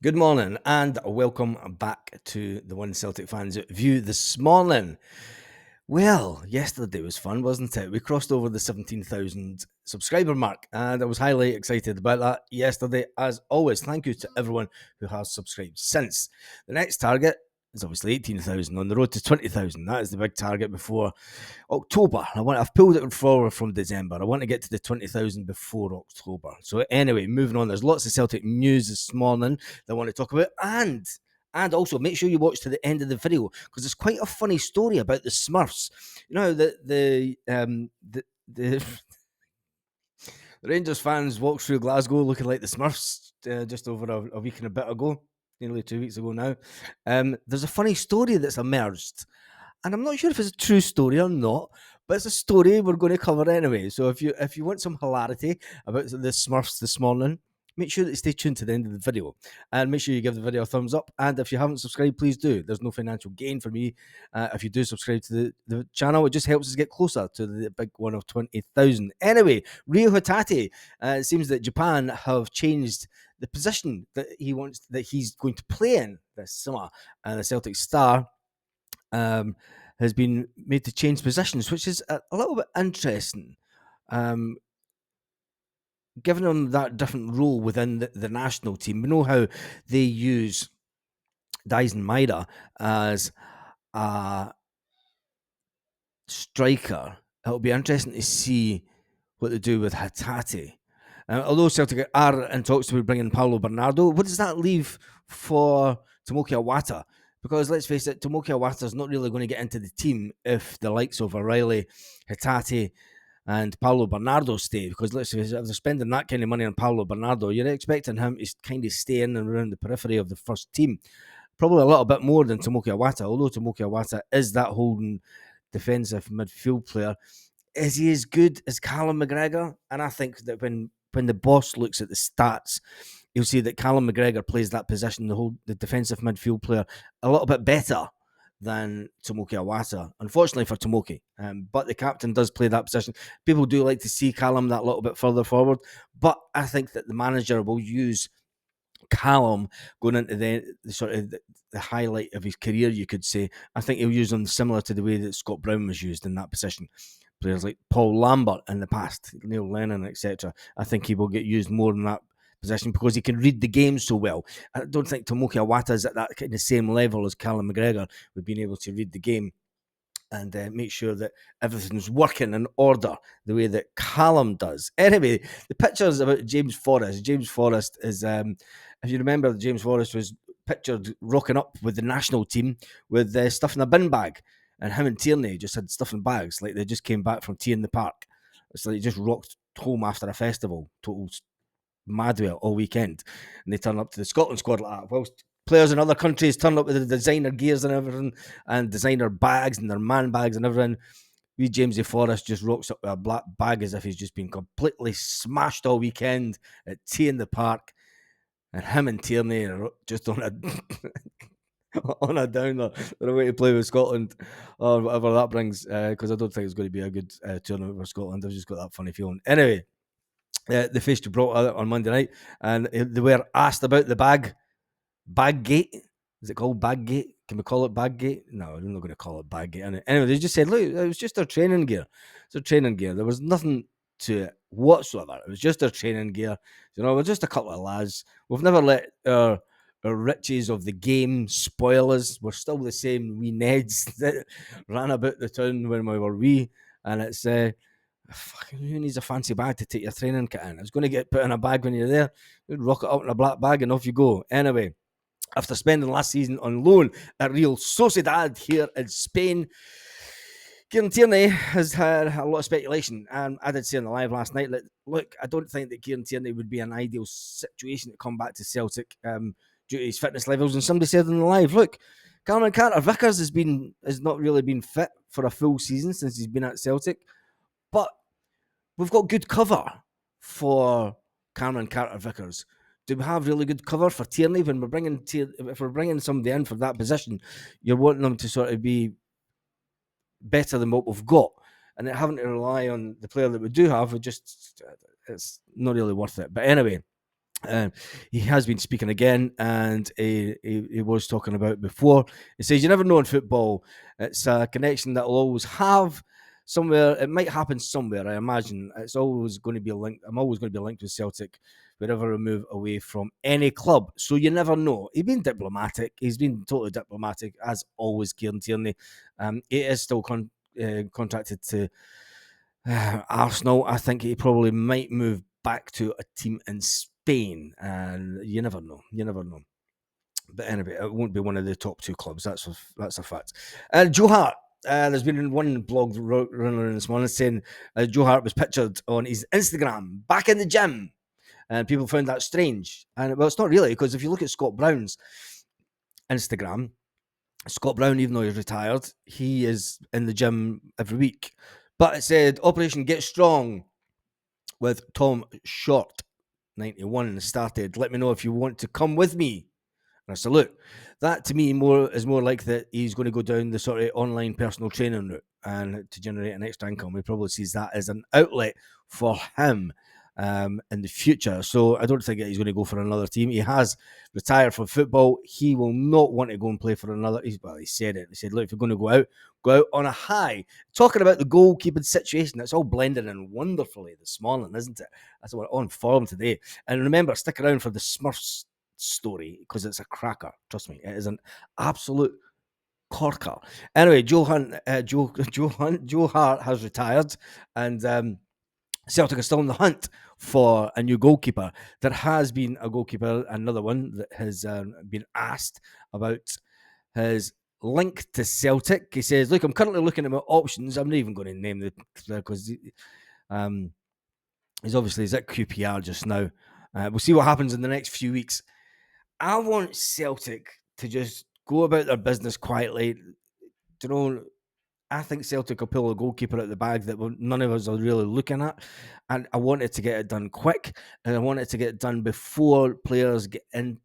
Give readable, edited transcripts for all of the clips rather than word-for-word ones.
Good morning and welcome back to the One Celtic Fans View this morning. Well, yesterday was fun, wasn't it? We crossed over the 17,000 subscriber mark and I was highly excited about that yesterday. As always, thank you to everyone who has subscribed since. The next target is obviously 18,000 on the road to 20,000. That is the big target before October. I've pulled it forward from December. I want to get to the 20,000 before October. So anyway, moving on. There's lots of Celtic news this morning that I want to talk about, and also make sure you watch to the end of the video because it's quite a funny story about the Smurfs. You know the Rangers fans walked through Glasgow looking like the Smurfs just over a week and a bit ago, nearly 2 weeks ago now. There's a funny story that's emerged. And I'm not sure if it's a true story or not, but it's a story we're going to cover anyway. So if you want some hilarity about the Smurfs this morning, make sure that you stay tuned to the end of the video. And make sure you give the video a thumbs up. And if you haven't subscribed, please do. There's no financial gain for me if you do subscribe to the channel. It just helps us get closer to the big one of 20,000. Anyway, Rio Hatate, it seems that Japan have changed the position that he's going to play in this summer. And the Celtic star has been made to change positions, which is a little bit interesting, giving him that different role within the national team. We know how they use Dyson Maida as a striker. It'll be interesting to see what they do with Hatate. Although Celtic are in talks about bringing Paulo Bernardo, what does that leave for Tomoki Iwata? Because let's face it, Tomoki Iwata is not really going to get into the team if the likes of O'Reilly, Hatate, and Paulo Bernardo stay. Because let's face it, if they're spending that kind of money on Paulo Bernardo, you're expecting him to kind of stay in and around the periphery of the first team. Probably a little bit more than Tomoki Iwata, although Tomoki Iwata is that holding defensive midfield player. Is he as good as Callum McGregor? And I think that when the boss looks at the stats, you'll see that Callum McGregor plays that position, the defensive midfield player, a little bit better than Tomoki Iwata, unfortunately for Tomoki. But the captain does play that position. People do like to see Callum that little bit further forward, but I think that the manager will use Callum going into the sort of the highlight of his career, you could say. I think he'll use him similar to the way that Scott Brown was used in that position. Players like Paul Lambert in the past, Neil Lennon, etc. I think he will get used more in that position because he can read the game so well. I don't think Tomoki Iwata is at that kind of same level as Callum McGregor with being able to read the game and make sure that everything's working in order the way that Callum does. Anyway, the pictures about James Forrest. James Forrest is, if you remember, James Forrest was pictured rocking up with the national team with stuff in a bin bag. And him and Tierney just had stuff in bags, like they just came back from tea in the park. It's like they just rocked home after a festival, total madwell all weekend. And they turn up to the Scotland squad like that. Whilst players in other countries turn up with the designer gears and everything, and designer bags and their man bags and everything. We Jamesy Forrest just rocks up with a black bag as if he's just been completely smashed all weekend at tea in the park. And him and Tierney are just on a on a downer. They're away to play with Scotland or whatever that brings, because I don't think it's going to be a good tournament for Scotland. I've just got that funny feeling. Anyway, they faced Gibraltar on Monday night, and they were asked about the Baggate. Is it called Baggate? Can we call it Baggate? No, I'm not going to call it Baggate. Anyway, they just said, look, it was just their training gear. It's their training gear. There was nothing to it whatsoever. It was just their training gear. You know, we're just a couple of lads. We've never let our riches of the game spoil us. We're still the same wee Neds that ran about the town when we were wee. And it's fucking who needs a fancy bag to take your training kit in? It's going to get put in a bag when you're there. You'd rock it up in a black bag and off you go. Anyway, after spending last season on loan at Real Sociedad here in Spain, Kieran Tierney has had a lot of speculation. And I did say on the live last night that, look, I don't think that Kieran Tierney would be an ideal situation to come back to Celtic due to his fitness levels. And somebody said on the live, look, Cameron Carter-Vickers has not really been fit for a full season since he's been at Celtic. But we've got good cover for Cameron Carter-Vickers. Do we have really good cover for Tierney when if we're bringing somebody in for that position? You're wanting them to sort of be better than what we've got, and having to rely on the player that we do have. It's not really worth it. But anyway, Um, he has been speaking again, and he was talking about before. He says, "You never know in football. It's a connection that will always have somewhere. It might happen somewhere. I imagine it's always going to be linked. I'm always going to be linked with Celtic wherever I move away from any club. So you never know." He's been diplomatic. He's been totally diplomatic as always. Kieran Tierney. He is still contracted to Arsenal. I think he probably might move back to a team in Spain, and you never know. You never know. But anyway, it won't be one of the top two clubs. That's a fact. Joe Hart. There's been one blog running this morning saying Joe Hart was pictured on his Instagram back in the gym, and people found that strange. And well, it's not really, because if you look at Scott Brown's Instagram, Scott Brown, even though he's retired, he is in the gym every week. But it said Operation Get Strong with Tom Short, 91, started. Let me know if you want to come with me. And I said, look, that to me is more like that he's going to go down the sort of online personal training route and to generate an extra income. He probably sees that as an outlet for him in the future. So I don't think that he's going to go for another team. He has retired from football. He will not want to go and play for another. He said it. He said, look, if you're going to go out on a high. Talking about the goalkeeping situation, it's all blended in wonderfully this morning, isn't it? That's what on form today. And remember, stick around for the Smurfs story, because it's a cracker. Trust me, it is an absolute corker. Anyway, Joe Hart has retired, and Celtic are still in the hunt for a new goalkeeper. There has been a goalkeeper, another one that has been asked about his link to Celtic. He says, "Look, I'm currently looking at my options. I'm not even going to name the because he's at QPR just now. We'll see what happens in the next few weeks. I want Celtic to just go about their business quietly. You know, I think Celtic will pull a goalkeeper out of the bag that none of us are really looking at. And I want it to get it done quick. And I want it to get done before players come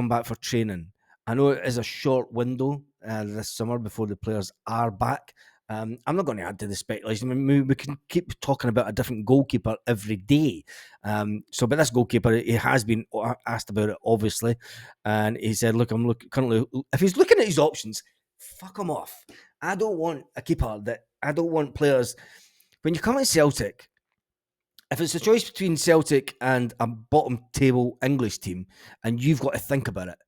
back for training. I know it is a short window this summer before the players are back. I'm not going to add to the speculation. I mean, we can keep talking about a different goalkeeper every day. But this goalkeeper, he has been asked about it, obviously. And he said, look, currently, if he's looking at his options, fuck him off. I don't want players. When you come at Celtic, if it's a choice between Celtic and a bottom table English team, and you've got to think about it,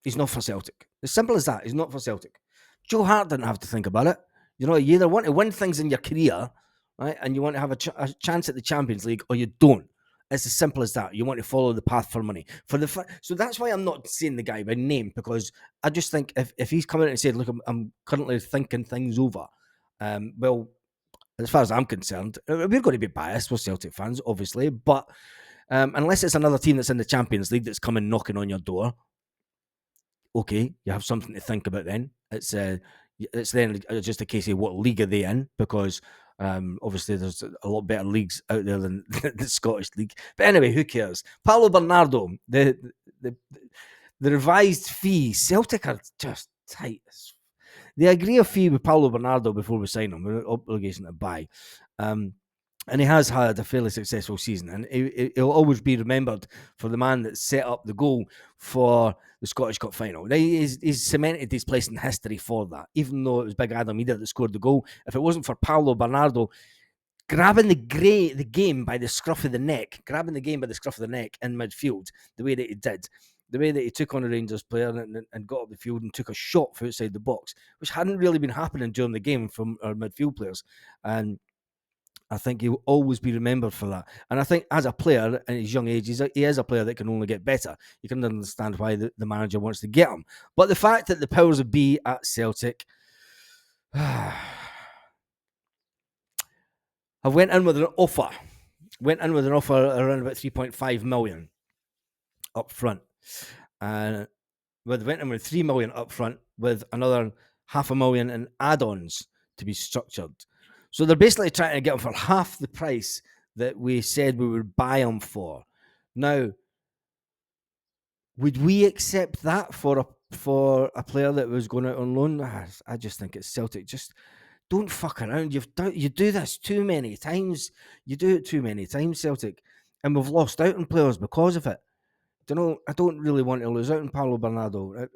he's not for Celtic. As simple as that. He's not for Celtic. Joe Hart didn't have to think about it. You either want to win things in your career, right, and you want to have a chance at the Champions League, or you don't. It's as simple as that. You want to follow the path for money. So that's why I'm not saying the guy by name, because I just think if he's coming out and said, look, I'm currently thinking things over, well, as far as I'm concerned, we're going to be biased. We're Celtic fans, obviously, but unless it's another team that's in the Champions League that's coming knocking on your door, okay, you have something to think about then. It's then just a case of what league are they in, because obviously there's a lot better leagues out there than the Scottish League. But anyway, who cares? Paulo Bernardo, the revised fee. Celtic are just tight. They agree a fee with Paulo Bernardo before we sign him. We're obligation to buy. And he has had a fairly successful season, and he'll always be remembered for the man that set up the goal for the Scottish Cup final. Now, he's cemented his place in history for that, even though it was Big Adam Idah that scored the goal. If it wasn't for Paulo Bernardo grabbing the game by the scruff of the neck in midfield, the way that he did, the way that he took on a Rangers player and got up the field and took a shot from outside the box, which hadn't really been happening during the game from our midfield players. And I think he will always be remembered for that. And I think as a player at his young age, he is a player that can only get better. You can understand why the manager wants to get him. But the fact that the powers of be at Celtic have went in with an offer around about 3.5 million up front. And went in with 3 million up front with another $500,000 in add-ons to be structured. So they're basically trying to get him for half the price that we said we would buy him for. Now, would we accept that for a player that was going out on loan? I just think it's Celtic. Just don't fuck around. You do this too many times. You do it too many times, Celtic. and we've lost out on players because of it. I don't really want to lose out on Paulo Bernardo.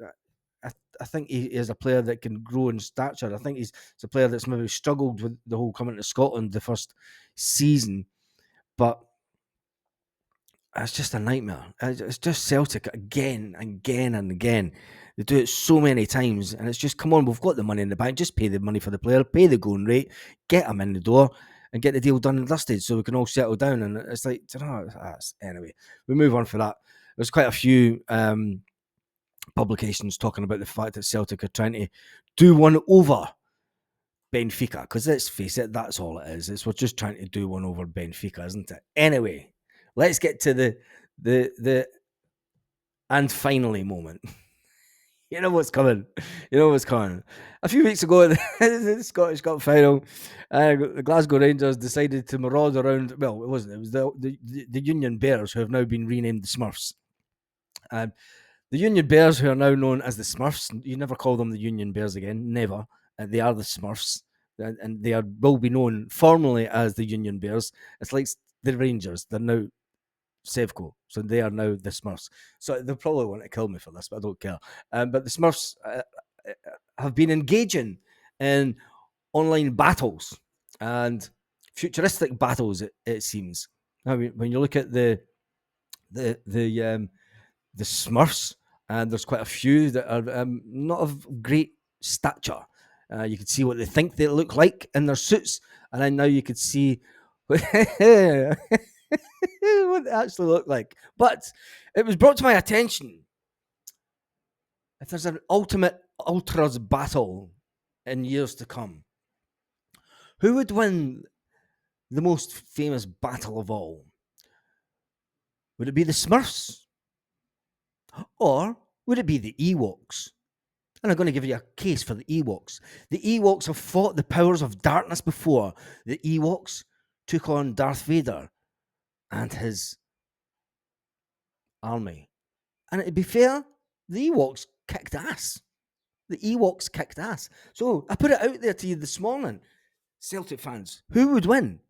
I, I think he is a player that can grow in stature. I think he's a player that's maybe struggled with the whole coming to Scotland the first season, but it's just a nightmare. It's just Celtic again, again, and again. They do it so many times, and it's just, come on, we've got the money in the bank. Just pay the money for the player, pay the going rate, get him in the door, and get the deal done and dusted, so we can all settle down. And it's like, anyway, we move on for that. There's quite a few publications talking about the fact that Celtic are trying to do one over Benfica, because let's face it, that's all it is. We're just trying to do one over Benfica, isn't it? Anyway, let's get to the and finally moment. You know what's coming. You know what's coming. A few weeks ago, the Scottish Cup final, the Glasgow Rangers decided to maraud around. Well, it wasn't. It was the Union Bears, who have now been renamed the Smurfs. The Union Bears, who are now known as the Smurfs, you never call them the Union Bears again. Never. They are the Smurfs, and they will be known formally as the Union Bears. It's like the Rangers. They're now Sevco, so they are now the Smurfs. So they'll probably want to kill me for this, but I don't care. But the Smurfs have been engaging in online battles and futuristic battles. It seems. I mean, when you look at the Smurfs, and there's quite a few that are not of great stature. You can see what they think they look like in their suits, and then now you could see what they actually look like. But it was brought to my attention, if there's an ultimate ultras battle in years to come, who would win the most famous battle of all? Would it be the Smurfs? Or would it be the Ewoks? And I'm going to give you a case for the Ewoks. The Ewoks have fought the powers of darkness before. The Ewoks took on Darth Vader and his army. And to be fair, the Ewoks kicked ass. The Ewoks kicked ass. So I put it out there to you this morning, Celtic fans. Who would win?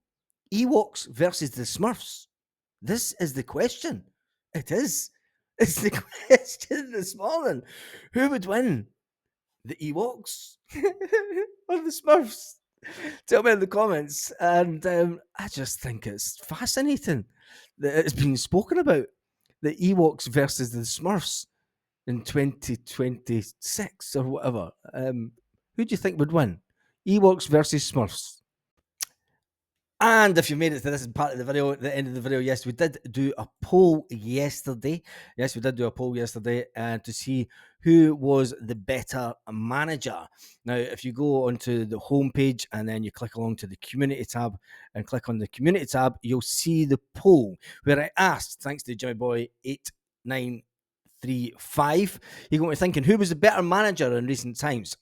Ewoks versus the Smurfs? This is the question. It is. It's the question this morning. Who would win? The Ewoks or the Smurfs? Tell me in the comments. And I just think it's fascinating that it's been spoken about. The Ewoks versus the Smurfs in 2026 or whatever. Who do you think would win? Ewoks versus Smurfs? And if you made it to this part of the video, at the end of the video, yes, we did do a poll yesterday. Yes, we did do a poll yesterday to see who was the better manager. Now, if you go onto the homepage and then you click along to the community tab and click on the community tab, you'll see the poll where I asked, thanks to Jimmy Boy 8935, you're going to be thinking, who was the better manager in recent times?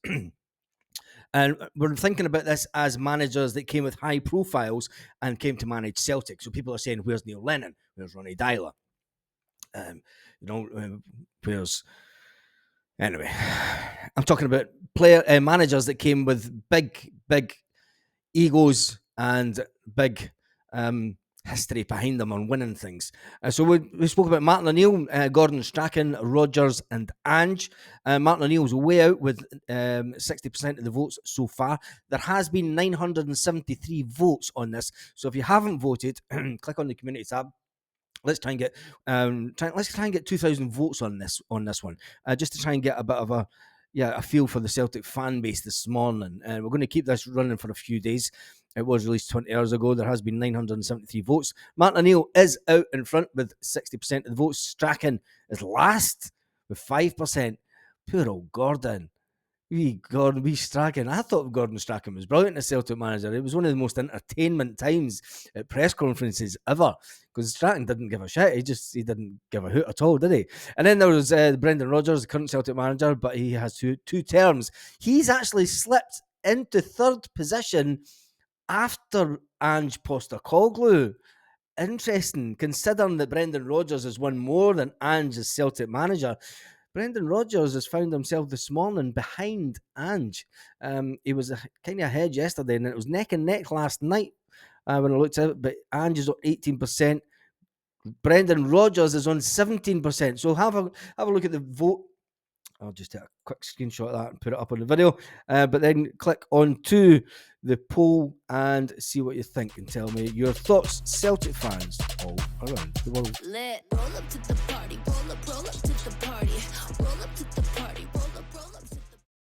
And we're thinking about this as managers that came with high profiles and came to manage Celtic. So people are saying, where's Neil Lennon? Where's Ronnie Dyler? Where's... Anyway, I'm talking about managers that came with big egos and big history behind them on winning things. So we spoke about Martin O'Neill, Gordon Strachan, Rodgers and Ange. Martin O'Neill's way out with 60% of the votes so far. There has been 973 votes on this. So if you haven't voted, click on the community tab. Let's try and get 2,000 votes on this one, just to try and get a bit of a feel for the Celtic fan base this morning. And we're going to keep this running for a few days. It was released 20 hours ago. There has been 973 votes. Martin O'Neill is out in front with 60% of the votes. Strachan is last with 5%. Poor old Gordon. Wee Strachan. I thought Gordon Strachan was brilliant as Celtic manager. It was one of the most entertainment times at press conferences ever, because Strachan didn't give a shit. He didn't give a hoot at all, did he? And then there was Brendan Rodgers, the current Celtic manager, but he has two terms. He's actually slipped into third position after Ange Postecoglou. Interesting, considering that Brendan Rodgers has won more than Ange as Celtic manager. Brendan Rodgers has found himself this morning behind Ange. He was kind of ahead yesterday, and it was neck and neck last night when I looked at it. But Ange is up 18%, Brendan Rodgers is on 17%. So have a look at the vote. I'll just take a quick screenshot of that and put it up on the video. But then click on to the poll and see what you think and tell me your thoughts, Celtic fans all around the world.